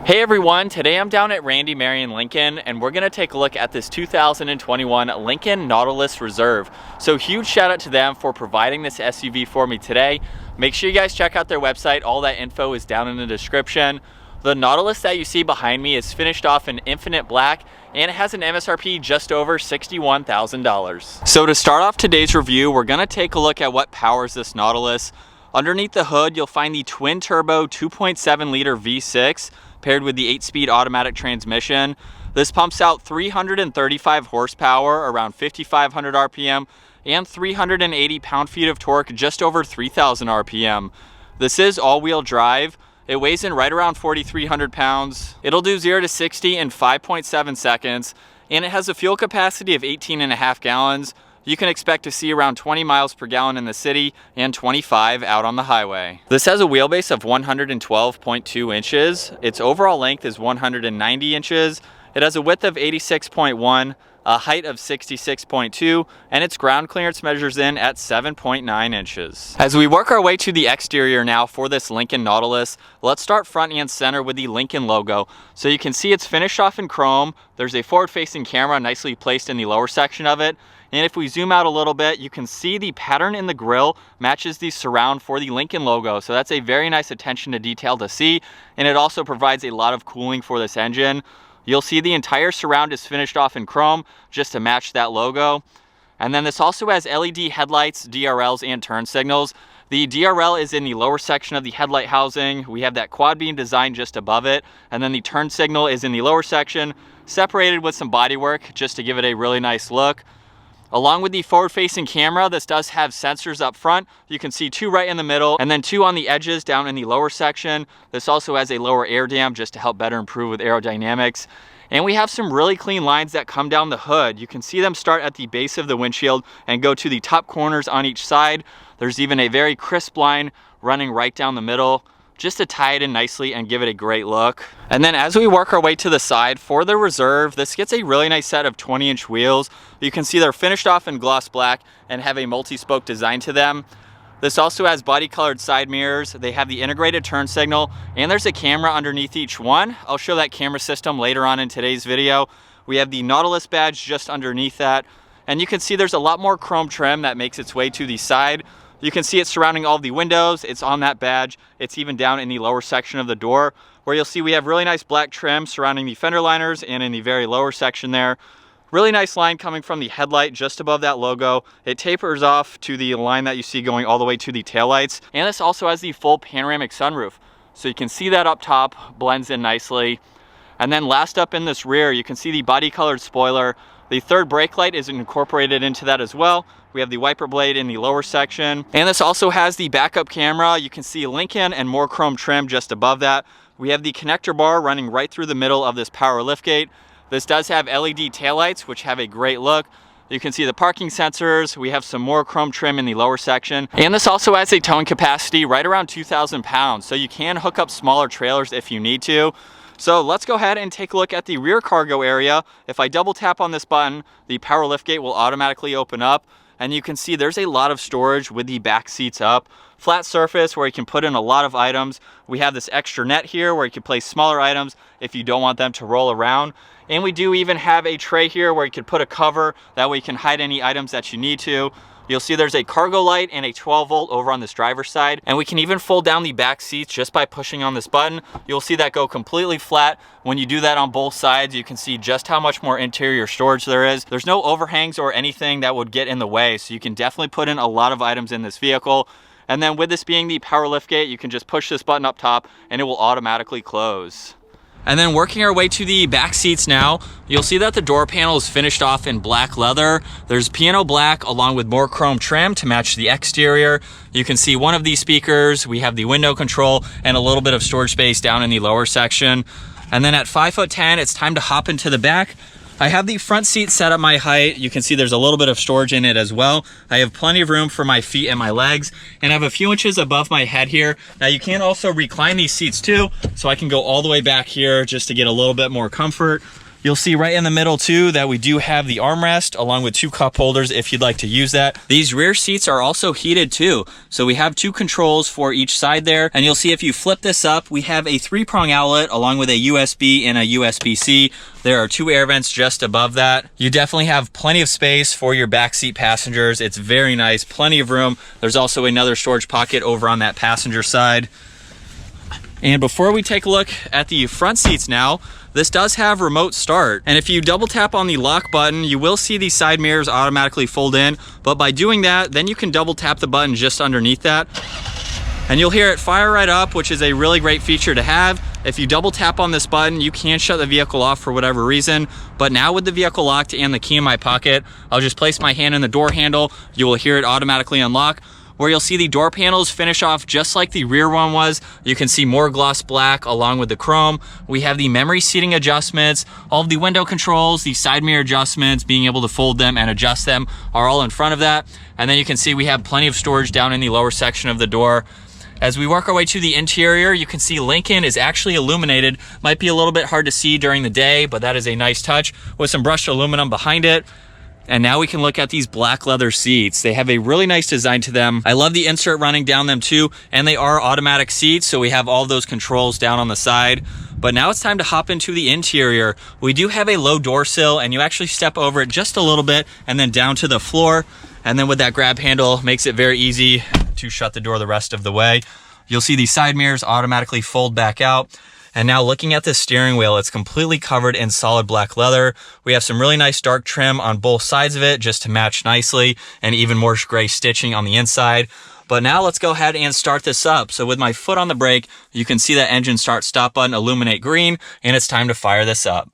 Hey everyone, today I'm down at Randy, Marion, Lincoln, and we're gonna take a look at this 2021 Lincoln Nautilus Reserve. So huge shout out to them for providing this SUV for me today. Make sure you guys check out their website. All that info is down in the description. The Nautilus that you see behind me is finished off in infinite black and it has an MSRP just over $61,000. So to start off today's review, we're gonna take a look at what powers this Nautilus. Underneath the hood, you'll find the twin turbo 2.7 liter V6 paired with the 8-speed automatic transmission. This pumps out 335 horsepower, around 5,500 RPM, and 380 pound-feet of torque, just over 3,000 RPM. This is all-wheel drive. It weighs in right around 4,300 pounds. It'll do 0 to 60 in 5.7 seconds, and it has a fuel capacity of 18.5 gallons. You can expect to see around 20 miles per gallon in the city and 25 out on the highway. This has a wheelbase of 112.2 inches. Its overall length is 190 inches. It has a width of 86.1, a height of 66.2, and its ground clearance measures in at 7.9 inches. As we work our way to the exterior now for this Lincoln Nautilus, let's start front and center with the Lincoln logo. So you can see it's finished off in chrome. There's a forward-facing camera nicely placed in the lower section of it. And if we zoom out a little bit, you can see the pattern in the grille matches the surround for the Lincoln logo. So that's a very nice attention to detail to see. And it also provides a lot of cooling for this engine. You'll see the entire surround is finished off in chrome just to match that logo. And then this also has LED headlights, DRLs, and turn signals. The DRL is in the lower section of the headlight housing. We have that quad beam design just above it. And then the turn signal is in the lower section, separated with some bodywork just to give it a really nice look. Along with the forward-facing camera, this does have sensors up front. You can see 2 right in the middle and then 2 on the edges down in the lower section. This also has a lower air dam just to help better improve with aerodynamics. And we have some really clean lines that come down the hood. You can see them start at the base of the windshield and go to the top corners on each side. There's even a very crisp line running right down the middle, just to tie it in nicely and give it a great look. And then as we work our way to the side for the Reserve, this gets a really nice set of 20-inch wheels. You can see they're finished off in gloss black and have a multi-spoke design to them. This also has body-colored side mirrors. They have the integrated turn signal, and there's a camera underneath each one. I'll show that camera system later on in today's video. We have the Nautilus badge just underneath that, and you can see there's a lot more chrome trim that makes its way to the side. You can see it surrounding all the windows. It's on that badge. It's even down in the lower section of the door, where you'll see we have really nice black trim surrounding the fender liners and in the very lower section there. Really nice line coming from the headlight just above that logo. It tapers off to the line that you see going all the way to the taillights. And this also has the full panoramic sunroof. So you can see that up top, blends in nicely. And then last up in this rear, you can see the body colored spoiler. The third brake light is incorporated into that as well. We have the wiper blade in the lower section. And this also has the backup camera. You can see Lincoln and more chrome trim just above that. We have the connector bar running right through the middle of this power liftgate. This does have LED taillights, which have a great look. You can see the parking sensors. We have some more chrome trim in the lower section. And this also has a towing capacity right around 2,000 pounds. So you can hook up smaller trailers if you need to. So let's go ahead and take a look at the rear cargo area. If I double tap on this button, the power liftgate will automatically open up. And you can see there's a lot of storage with the back seats up. Flat surface where you can put in a lot of items. We have this extra net here where you can place smaller items if you don't want them to roll around. And we do even have a tray here where you can put a cover. That way you can hide any items that you need to. You'll see there's a cargo light and a 12 volt over on this driver's side. And we can even fold down the back seats just by pushing on this button. You'll see that go completely flat. When you do that on both sides, you can see just how much more interior storage there is. There's no overhangs or anything that would get in the way. So you can definitely put in a lot of items in this vehicle. And then with this being the power liftgate, you can just push this button up top and it will automatically close. And then working our way to the back seats now, you'll see that the door panel is finished off in black leather. There's piano black along with more chrome trim to match the exterior. You can see one of these speakers. We have the window control and a little bit of storage space down in the lower section. And then at 5'10", it's time to hop into the back. I have the front seat set at my height. You can see there's a little bit of storage in it as well. I have plenty of room for my feet and my legs, and I have a few inches above my head here. Now you can also recline these seats too, so I can go all the way back here just to get a little bit more comfort. You'll see right in the middle too that we do have the armrest along with 2 cup holders if you'd like to use that. These rear seats are also heated too. So we have 2 controls for each side there. And you'll see if you flip this up, we have a 3-prong outlet along with a USB and a USB-C. There are 2 air vents just above that. You definitely have plenty of space for your backseat passengers. It's very nice, plenty of room. There's also another storage pocket over on that passenger side. And before we take a look at the front seats now, this does have remote start. And if you double tap on the lock button, you will see the side mirrors automatically fold in. But by doing that, then you can double tap the button just underneath that. And you'll hear it fire right up, which is a really great feature to have. If you double tap on this button, you can shut the vehicle off for whatever reason. But now with the vehicle locked and the key in my pocket, I'll just place my hand in the door handle. You will hear it automatically unlock, where you'll see the door panels finish off just like the rear one was. You can see more gloss black along with the chrome. We have the memory seating adjustments, all of the window controls, the side mirror adjustments, being able to fold them and adjust them are all in front of that. And then you can see we have plenty of storage down in the lower section of the door. As we work our way to the interior, you can see Lincoln is actually illuminated. Might be a little bit hard to see during the day, but that is a nice touch with some brushed aluminum behind it. And now we can look at these black leather seats. They have a really nice design to them. I love the insert running down them too, and they are automatic seats, so we have all those controls down on the side. But now it's time to hop into the interior. We do have a low door sill, and you actually step over it just a little bit and then down to the floor. And then with that grab handle, makes it very easy to shut the door the rest of the way. You'll see the side mirrors automatically fold back out. And now looking at the steering wheel, it's completely covered in solid black leather. We have some really nice dark trim on both sides of it just to match nicely, and even more gray stitching on the inside. But now let's go ahead and start this up. So with my foot on the brake, you can see that engine start stop button illuminate green, and it's time to fire this up.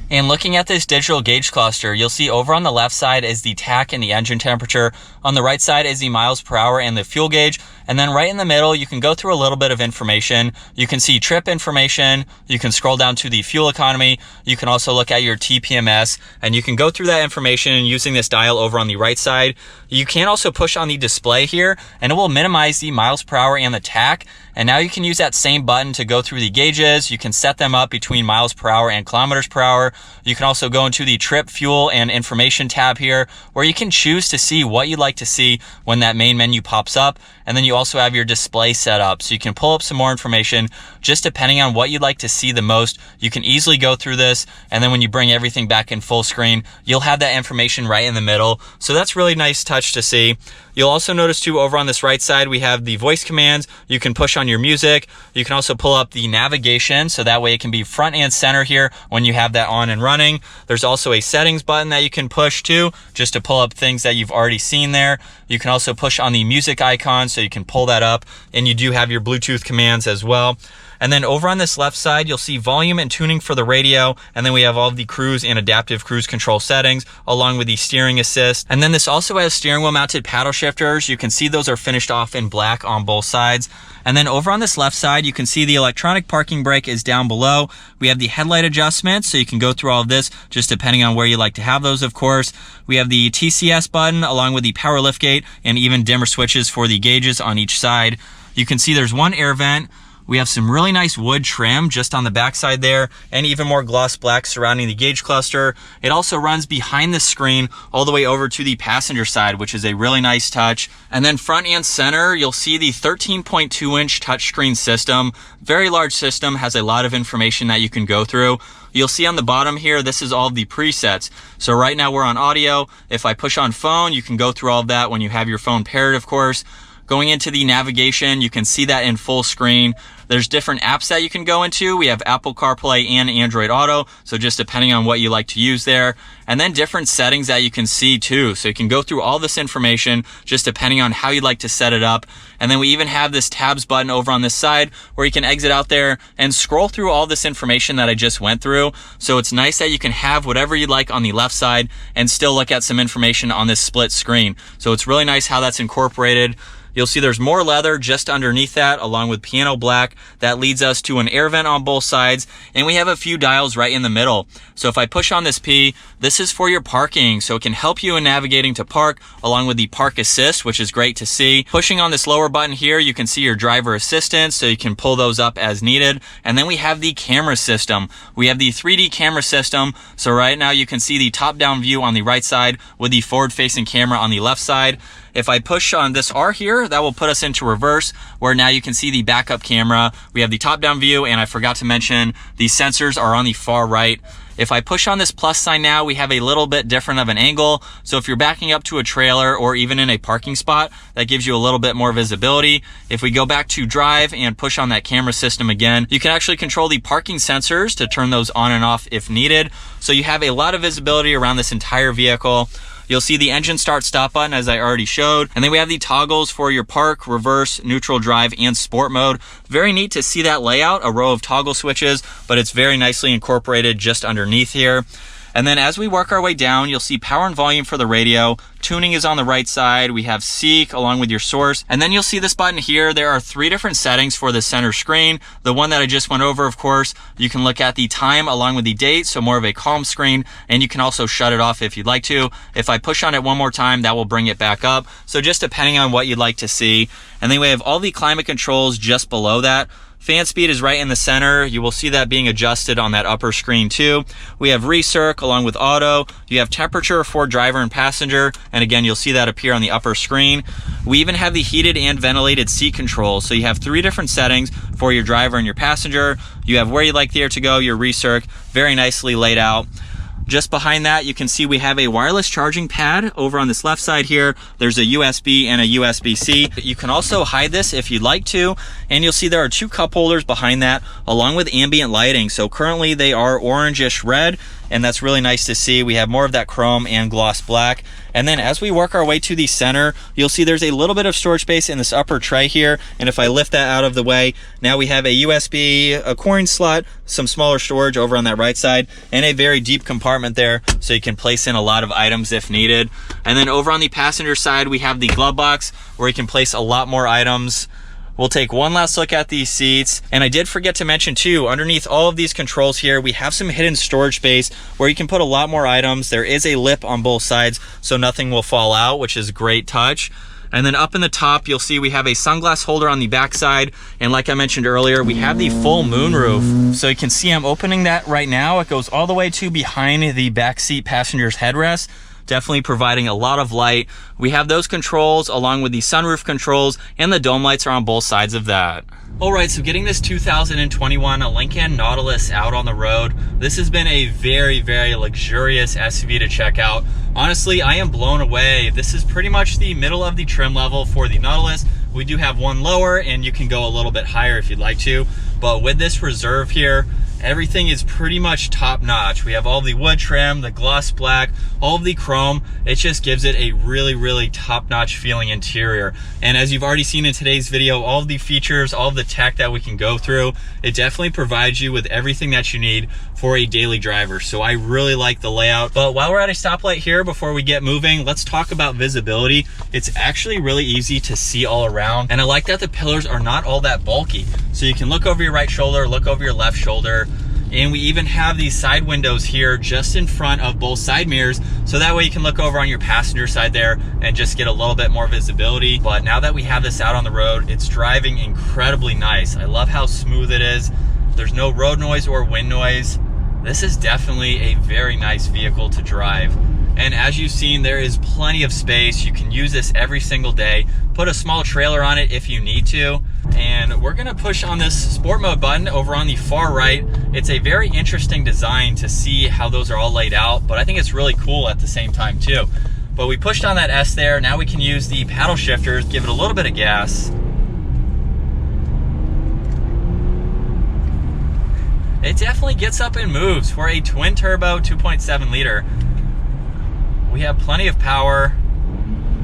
And looking at this digital gauge cluster, you'll see over on the left side is the tach and the engine temperature. On the right side is the miles per hour and the fuel gauge. And then right in the middle, you can go through a little bit of information. You can see trip information. You can scroll down to the fuel economy. You can also look at your TPMS, and you can go through that information using this dial over on the right side. You can also push on the display here, and it will minimize the miles per hour and the tach. And now you can use that same button to go through the gauges. You can set them up between miles per hour and kilometers per hour. You can also go into the trip, fuel, and information tab here, where you can choose to see what you'd like to see when that main menu pops up. And then you also have your display set up, so you can pull up some more information just depending on what you'd like to see the most. You can easily go through this, and then when you bring everything back in full screen, you'll have that information right in the middle. So that's really nice touch to see. You'll also notice too, over on this right side, we have the voice commands. You can push on your music. You can also pull up the navigation, so that way it can be front and center here when you have that on and running. There's also a settings button that you can push too, just to pull up things that you've already seen there. You can also push on the music icon, so you can pull that up, and you do have your Bluetooth commands as well. And then over on this left side, you'll see volume and tuning for the radio. And then we have all of the cruise and adaptive cruise control settings, along with the steering assist. And then this also has steering wheel mounted paddle shifters. You can see those are finished off in black on both sides. And then over on this left side, you can see the electronic parking brake is down below. We have the headlight adjustments, so you can go through all of this just depending on where you like to have those, of course. We have the TCS button along with the power liftgate and even dimmer switches for the gauges on each side. You can see there's one air vent. We have some really nice wood trim just on the backside there, and even more gloss black surrounding the gauge cluster. It also runs behind the screen all the way over to the passenger side, which is a really nice touch. And then front and center, you'll see the 13.2-inch touchscreen system. Very large system, has a lot of information that you can go through. You'll see on the bottom here, this is all of the presets. So right now we're on audio. If I push on phone, you can go through all of that when you have your phone paired, of course. Going into the navigation, you can see that in full screen. There's different apps that you can go into. We have Apple CarPlay and Android Auto, so just depending on what you like to use there. And then different settings that you can see too. So you can go through all this information just depending on how you'd like to set it up. And then we even have this tabs button over on this side where you can exit out there and scroll through all this information that I just went through. So it's nice that you can have whatever you'd like on the left side and still look at some information on this split screen. So it's really nice how that's incorporated. You'll see there's more leather just underneath that, along with piano black. back. That leads us to an air vent on both sides, and we have a few dials right in the middle. So if I push on this P, this is for your parking, so it can help you in navigating to park, along with the park assist, which is great to see. Pushing on this lower button here, you can see your driver assistance, so you can pull those up as needed. And then we have the camera system. We have the 3D camera system, so right now you can see the top-down view on the right side with the forward-facing camera on the left side. If I push on this R here, that will put us into reverse, where now you can see the backup camera. We have the top-down view, and I forgot to mention the sensors are on the far right. If I push on this plus sign now, we have a little bit different of an angle. So if you're backing up to a trailer or even in a parking spot, that gives you a little bit more visibility. If we go back to drive and push on that camera system again, you can actually control the parking sensors to turn those on and off if needed. So you have a lot of visibility around this entire vehicle. You'll see the engine start stop button, as I already showed. And then we have the toggles for your park, reverse, neutral drive, and sport mode. Very neat to see that layout, a row of toggle switches, but it's very nicely incorporated just underneath here. And then as we work our way down, you'll see power and volume for the radio. Tuning is on the right side. We have seek along with your source. And then you'll see this button here. There are 3 different settings for the center screen. The one that I just went over, of course, you can look at the time along with the date, so more of a calm screen. And you can also shut it off if you'd like to. If I push on it one more time, that will bring it back up. So just depending on what you'd like to see. And then we have all the climate controls just below that. Fan speed is right in the center. You will see that being adjusted on that upper screen too. We have recirc along with auto. You have temperature for driver and passenger. And again, you'll see that appear on the upper screen. We even have the heated and ventilated seat controls. So you have 3 different settings for your driver and your passenger. You have where you'd like the air to go, your recirc, very nicely laid out. Just behind that, you can see we have a wireless charging pad over on this left side here. There's a USB and a USB-C. You can also hide this if you'd like to, and you'll see there are 2 cup holders behind that, along with ambient lighting. So currently they are orangish red, and that's really nice to see. We have more of that chrome and gloss black. And then as we work our way to the center, you'll see there's a little bit of storage space in this upper tray here. And if I lift that out of the way, now we have a USB, a coin slot, some smaller storage over on that right side, and a very deep compartment there, so you can place in a lot of items if needed. And then over on the passenger side, we have the glove box where you can place a lot more items. We'll take one last look at these seats. And I did forget to mention too, underneath all of these controls here, we have some hidden storage space where you can put a lot more items. There is a lip on both sides, so nothing will fall out, which is a great touch. And then up in the top, you'll see we have a sunglass holder on the back side. And like I mentioned earlier, we have the full moonroof. So you can see I'm opening that right now. It goes all the way to behind the backseat passenger's headrest. Definitely providing a lot of light. We have those controls along with the sunroof controls, and the dome lights are on both sides of that. All right, so getting this 2021 Lincoln Nautilus out on the road, this has been a very, very luxurious SUV to check out. Honestly, I am blown away. This is pretty much the middle of the trim level for the Nautilus. We do have one lower, and you can go a little bit higher if you'd like to. But with this Reserve here, everything is pretty much top notch. We have all the wood trim, the gloss black, all of the chrome. It just gives it a really, really top notch feeling interior. And as you've already seen in today's video, all of the features, all of the tech that we can go through, it definitely provides you with everything that you need for a daily driver. So I really like the layout. But while we're at a stoplight here, before we get moving, let's talk about visibility. It's actually really easy to see all around. And I like that the pillars are not all that bulky. So you can look over your right shoulder, look over your left shoulder. And we even have these side windows here just in front of both side mirrors, so that way you can look over on your passenger side there and just get a little bit more visibility. But now that we have this out on the road, it's driving incredibly nice. I love how smooth it is. There's no road noise or wind noise. This is definitely a very nice vehicle to drive. And as you've seen, there is plenty of space. You can use this every single day. Put a small trailer on it if you need to. And we're gonna push on this sport mode button over on the far right. It's a very interesting design to see how those are all laid out, but I think it's really cool at the same time too. But we pushed on that S there. Now we can use the paddle shifters, give it a little bit of gas. It definitely gets up and moves for a twin turbo 2.7 liter. We have plenty of power,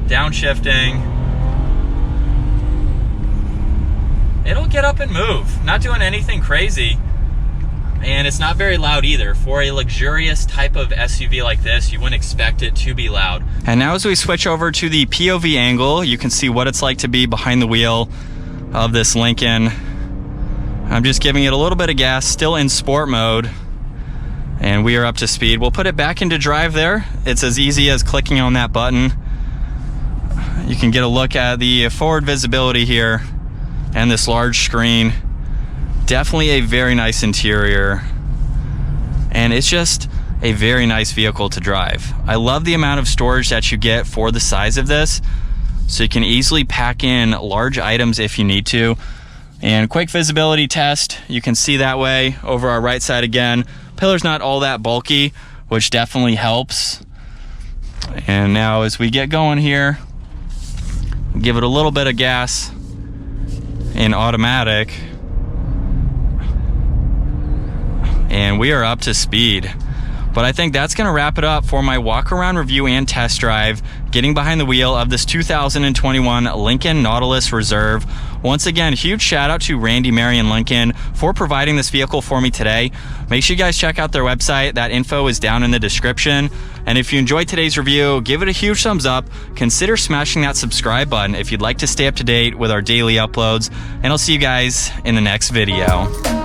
downshifting. It'll get up and move, not doing anything crazy. And it's not very loud either. For a luxurious type of SUV like this, you wouldn't expect it to be loud. And now as we switch over to the POV angle, you can see what it's like to be behind the wheel of this Lincoln. I'm just giving it a little bit of gas, still in sport mode, and we are up to speed. We'll put it back into drive there. It's as easy as clicking on that button. You can get a look at the forward visibility here and this large screen. Definitely a very nice interior, and it's just a very nice vehicle to drive. I love the amount of storage that you get for the size of this, so you can easily pack in large items if you need to. And quick visibility test, you can see that way over our right side again. Pillar's not all that bulky, which definitely helps. And now as we get going here, give it a little bit of gas in automatic, and we are up to speed. But I think that's gonna wrap it up for my walk around review and test drive, getting behind the wheel of this 2021 Lincoln Nautilus Reserve. Once again, huge shout out to Randy, Mary, and Lincoln for providing this vehicle for me today. Make sure you guys check out their website. That info is down in the description. And if you enjoyed today's review, give it a huge thumbs up. Consider smashing that subscribe button if you'd like to stay up to date with our daily uploads. And I'll see you guys in the next video.